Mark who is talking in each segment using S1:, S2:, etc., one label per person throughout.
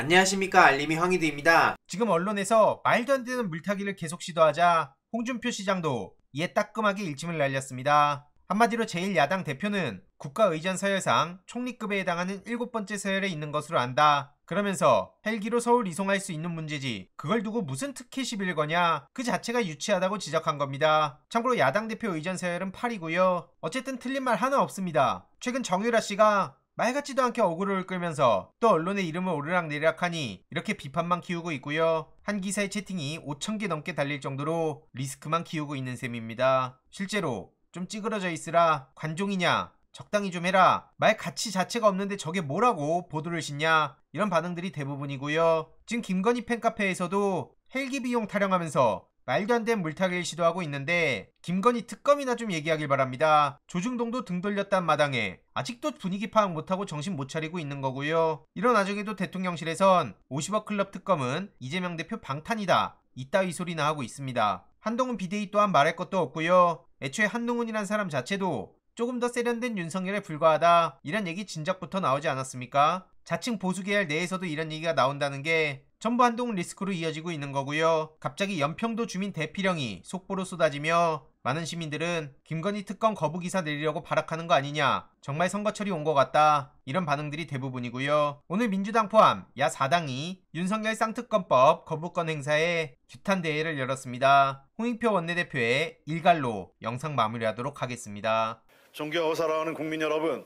S1: 안녕하십니까, 알림이 황희두입니다.
S2: 지금 언론에서 말도 안 되는 물타기를 계속 시도하자 홍준표 시장도 이에 따끔하게 일침을 날렸습니다. 한마디로 제1야당 대표는 국가의전 서열상 총리급에 해당하는 7번째 서열에 있는 것으로 안다. 그러면서 헬기로 서울 이송할 수 있는 문제지 그걸 두고 무슨 특혜 시비를 거냐, 그 자체가 유치하다고 지적한 겁니다. 참고로 야당 대표 의전 서열은 8이고요. 어쨌든 틀린 말 하나 없습니다. 최근 정유라 씨가 말 같지도 않게 어그로를 끌면서 또 언론의 이름을 오르락내리락하니 이렇게 비판만 키우고 있고요. 한 기사의 채팅이 5,000개 넘게 달릴 정도로 리스크만 키우고 있는 셈입니다. 실제로 좀 찌그러져 있으라, 관종이냐, 적당히 좀 해라, 말 가치 자체가 없는데 저게 뭐라고 보도를 싣냐, 이런 반응들이 대부분이고요. 지금 김건희 팬카페에서도 헬기 비용 타령하면서 말도 안 되는 물타기를 시도하고 있는데 김건희 특검이나 좀 얘기하길 바랍니다. 조중동도 등 돌렸단 마당에 아직도 분위기 파악 못하고 정신 못 차리고 있는 거고요. 이런 와중에도 대통령실에선 50억 클럽 특검은 이재명 대표 방탄이다, 이따위 소리나 하고 있습니다. 한동훈 비대위 또한 말할 것도 없고요. 애초에 한동훈이란 사람 자체도 조금 더 세련된 윤석열에 불과하다, 이런 얘기 진작부터 나오지 않았습니까? 자칭 보수계열 내에서도 이런 얘기가 나온다는 게 전부 한동훈 리스크로 이어지고 있는 거고요. 갑자기 연평도 주민 대피령이 속보로 쏟아지며 많은 시민들은 김건희 특검 거부 기사 내리려고 발악하는 거 아니냐, 정말 선거철이 온 것 같다, 이런 반응들이 대부분이고요. 오늘 민주당 포함 야 4당이 윤석열 쌍특검법 거부권 행사에 규탄 대회를 열었습니다. 홍익표 원내대표의 일갈로 영상 마무리하도록 하겠습니다.
S3: 존경하고 사랑하는 국민 여러분,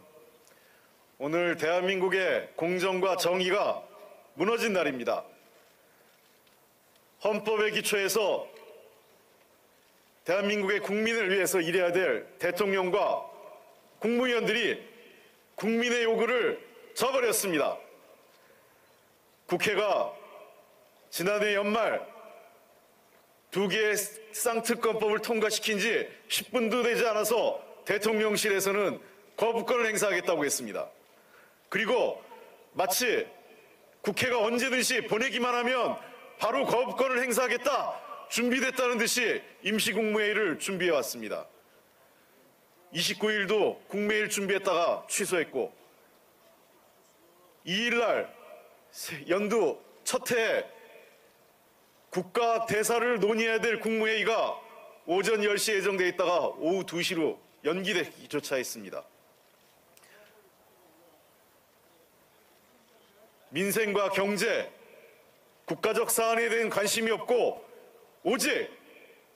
S3: 오늘 대한민국의 공정과 정의가 무너진 날입니다. 헌법의 기초에서 대한민국의 국민을 위해서 일해야 될 대통령과 국무위원들이 국민의 요구를 저버렸습니다. 국회가 지난해 연말 2개의 쌍특검법을 통과시킨 지 10분도 되지 않아서 대통령실에서는 거부권을 행사하겠다고 했습니다. 그리고 마치 국회가 언제든지 보내기만 하면 바로 거부권을 행사하겠다, 준비됐다는 듯이 임시국무회의를 준비해왔습니다. 29일도 국무회의를 준비했다가 취소했고, 2일날 연두 첫 해에 국가 대사를 논의해야 될 국무회의가 오전 10시에 예정돼 있다가 오후 2시로 연기되기조차 했습니다. 민생과 경제, 국가적 사안에 대한 관심이 없고 오직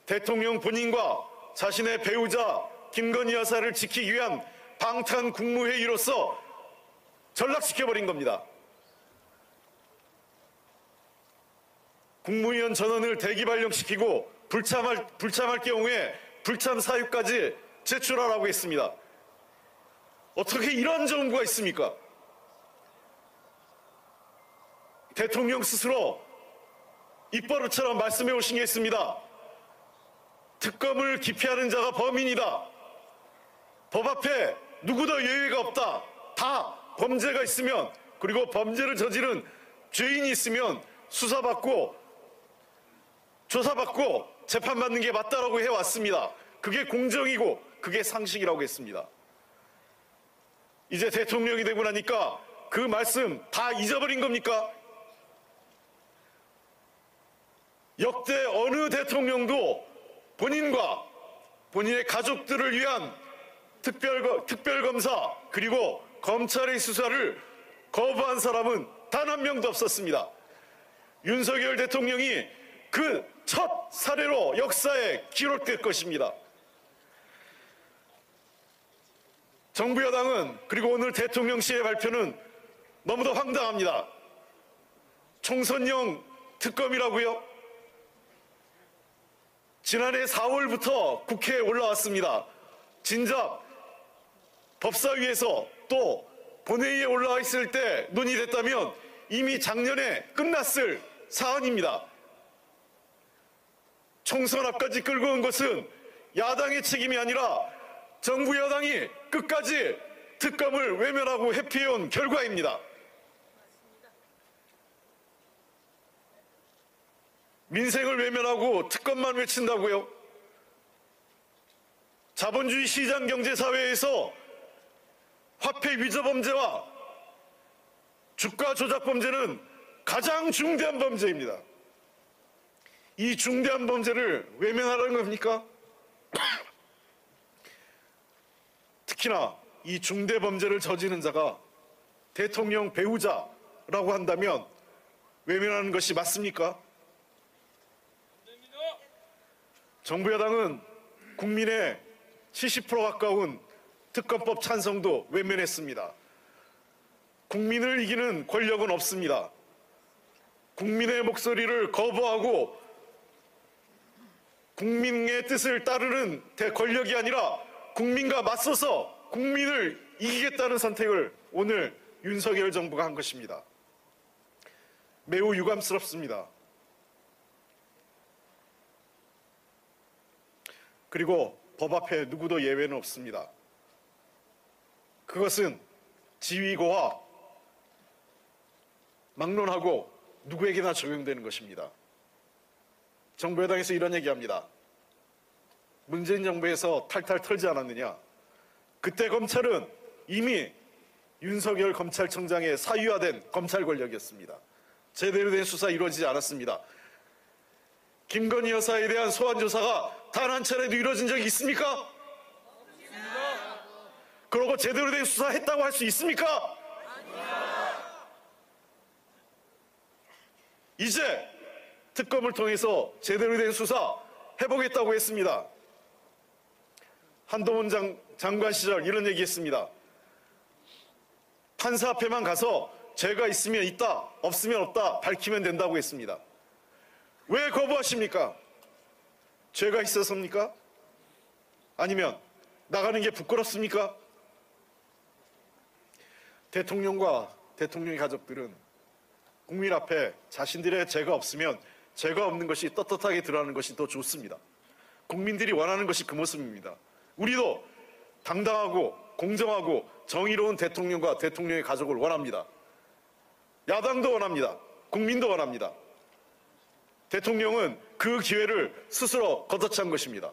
S3: 대통령 본인과 자신의 배우자 김건희 여사를 지키기 위한 방탄 국무회의로서 전락시켜버린 겁니다. 국무위원 전원을 대기 발령시키고 불참할 경우에 불참 사유까지 제출하라고 했습니다. 어떻게 이런 정부가 있습니까? 대통령 스스로 입버릇처럼 말씀해 오신 게 있습니다. 특검을 기피하는 자가 범인이다. 법 앞에 누구도 예외가 없다. 다 범죄가 있으면, 그리고 범죄를 저지른 죄인이 있으면 수사받고 조사받고 재판받는 게 맞다라고 해왔습니다. 그게 공정이고 그게 상식이라고 했습니다. 이제 대통령이 되고 나니까 그 말씀 다 잊어버린 겁니까? 역대 어느 대통령도 본인과 본인의 가족들을 위한 특별검사 그리고 검찰의 수사를 거부한 사람은 단 한 명도 없었습니다. 윤석열 대통령이 그 첫 사례로 역사에 기록될 것입니다. 정부 여당은, 그리고 오늘 대통령실의 발표는 너무도 황당합니다. 총선용 특검이라고요? 지난해 4월부터 국회에 올라왔습니다. 진작 법사위에서 또 본회의에 올라와 있을 때 논의됐다면 이미 작년에 끝났을 사안입니다. 총선 앞까지 끌고 온 것은 야당의 책임이 아니라 정부 여당이 끝까지 특검을 외면하고 회피해온 결과입니다. 민생을 외면하고 특검만 외친다고요? 자본주의 시장 경제 사회에서 화폐 위조 범죄와 주가 조작 범죄는 가장 중대한 범죄입니다. 이 중대한 범죄를 외면하라는 겁니까? 특히나 이 중대 범죄를 저지른 자가 대통령 배우자라고 한다면 외면하는 것이 맞습니까? 정부 여당은 국민의 70% 가까운 특검법 찬성도 외면했습니다. 국민을 이기는 권력은 없습니다. 국민의 목소리를 거부하고 국민의 뜻을 따르는 권력이 아니라 국민과 맞서서 국민을 이기겠다는 선택을 오늘 윤석열 정부가 한 것입니다. 매우 유감스럽습니다. 그리고 법 앞에 누구도 예외는 없습니다. 그것은 지위고와 막론하고 누구에게나 적용되는 것입니다. 정부 여당에서 이런 얘기합니다. 문재인 정부에서 탈탈 털지 않았느냐. 그때 검찰은 이미 윤석열 검찰청장의 사유화된 검찰 권력이었습니다. 제대로 된 수사 이루어지지 않았습니다. 김건희 여사에 대한 소환 조사가 단 한 차례도 이루어진 적이 있습니까? 그러고 제대로 된 수사했다고 할 수 있습니까? 이제 특검을 통해서 제대로 된 수사 해보겠다고 했습니다. 한동훈 장관 시절 이런 얘기했습니다. 판사 앞에만 가서 죄가 있으면 있다, 없으면 없다 밝히면 된다고 했습니다. 왜 거부하십니까? 죄가 있어서입니까? 아니면 나가는 게 부끄럽습니까? 대통령과 대통령의 가족들은 국민 앞에 자신들의 죄가 없으면 죄가 없는 것이 떳떳하게 드러나는 것이 더 좋습니다. 국민들이 원하는 것이 그 모습입니다. 우리도 당당하고 공정하고 정의로운 대통령과 대통령의 가족을 원합니다. 야당도 원합니다. 국민도 원합니다. 대통령은 그 기회를 스스로 걷어찬 것입니다.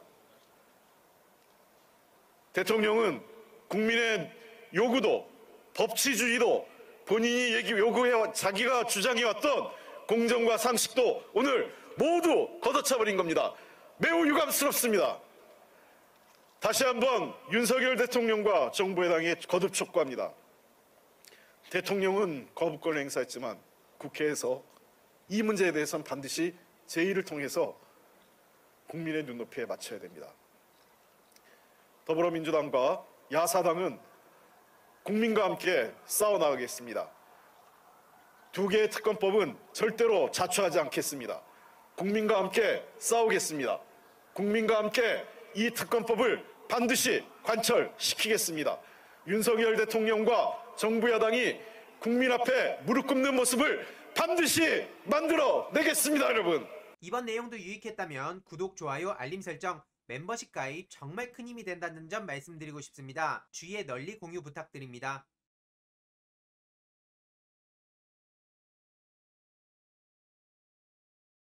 S3: 대통령은 국민의 요구도 법치주의도 본인이 요구해 자기가 주장해왔던 공정과 상식도 오늘 모두 걷어차버린 겁니다. 매우 유감스럽습니다. 다시 한번 윤석열 대통령과 정부 여당에 거듭 촉구합니다. 대통령은 거부권을 행사했지만 국회에서 이 문제에 대해서는 반드시 제의를 통해서 국민의 눈높이에 맞춰야 됩니다. 더불어민주당과 야사당은 국민과 함께 싸워나가겠습니다. 두 개의 특검법은 절대로 자초하지 않겠습니다. 국민과 함께 싸우겠습니다. 국민과 함께 이 특검법을 반드시 관철시키겠습니다. 윤석열 대통령과 정부 여당이 국민 앞에 무릎 꿇는 모습을 반드시 만들어내겠습니다, 여러분.
S1: 이번 내용도 유익했다면 구독, 좋아요, 알림 설정, 멤버십 가입 정말 큰 힘이 된다는 점 말씀드리고 싶습니다. 주위에 널리 공유 부탁드립니다.